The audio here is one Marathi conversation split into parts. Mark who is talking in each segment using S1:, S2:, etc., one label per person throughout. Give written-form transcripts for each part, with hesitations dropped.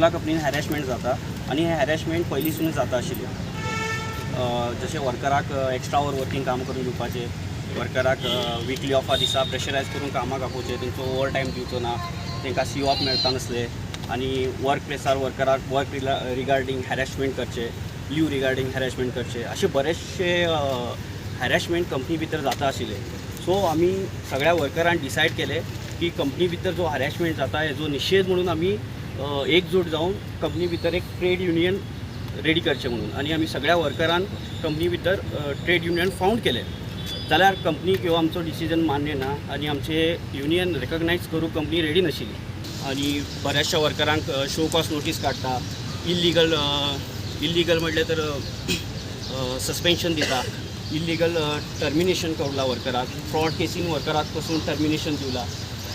S1: सगळ्या कंपनीन हॅरेसमेंट जाता आनी हे हॅरेसमेंट पयलींसून जाता आशिल्लें. जशें वर्कराक एक्स्ट्रा आवर वर्कींग काम करून दिवपाचें, वर्कराक विकली ऑफा दिसा प्रेशरायज करून कामाक आपोवचें, तेंचो ओवर टायम दिवचो ना, तांकां सी ऑफ मेळटा नासले आनी वर्क प्लेसार वर्कराक वर्क रिगार्डींग हॅरेसमेंट करचे, लीव रिगार्डींग हॅरेसमेंट करचे, अशे बरेचशे हॅरेसमेंट कंपनी भितर जाता आशिल्ले. सो आमी सगळ्या वर्करांनी डिसायड केले की कंपनी भितर जो हॅरेसमेंट जाता हेजो निशेध म्हणून आमी एकजूट जावन कंपनी भितर एक ट्रेड युनियन रेडी करचें म्हणून, आनी आमी सगळ्या वर्करान कंपनी भितर ट्रेड युनियन फावंड केलें. जाल्यार कंपनीक ह्यो आमचो डिसिजन मान्य ना आनी आमचे युनियन रेकग्नायज करूंक कंपनी रेडी नाशिल्ली. आनी बऱ्याचशा वर्करांक शो कॉज नोटीस काडटा, इल्लीगल म्हटलें तर सस्पेन्शन दिता, इल्लीगल टर्मिनेशन करला वर्कराक, फ्रॉड केसीन वर्कराक पासून टर्मिनेशन दिवला,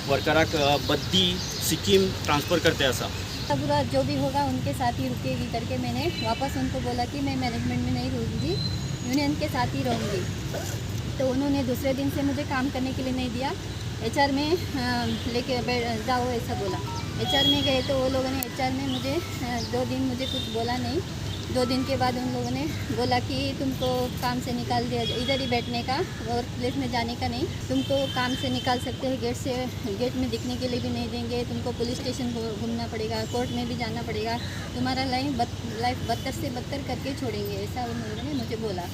S1: वर्कराक बद्दी सिक्कीम ट्रांसफ़र करते आसा.
S2: बुरा जो भी होगा उनके साथ ही रुकेगी करके मैंने वापस उनको बोला कि मैं मैनेजमेंट में नहीं रहूँगी, यूनियन के साथ ही रहूँगी. तो उन्होंने दूसरे दिन से मुझे काम करने के लिए नहीं दिया. एचआर में लेके जाओ ऐसा बोला. एचआर में गए तो वो लोगों ने एचआर में मुझे 2 दिन मुझे कुछ बोला नहीं. 2 दिन के बाद उन लोगों ने बोला कि तुमको काम से निकाल दिया, इधर ही बैठने का, वर्क प्लेस में जाने का नहीं, तुमको काम से निकाल सकते हैं, गेट में दिखने के लिए भी नहीं देंगे, तुमको पुलिस स्टेशन घूमना पड़ेगा, कोर्ट में भी जाना पड़ेगा, तुम्हारा लाइफ बदतर से बदतर करके छोड़ेंगे, ऐसा उन लोगों ने मुझे बोला.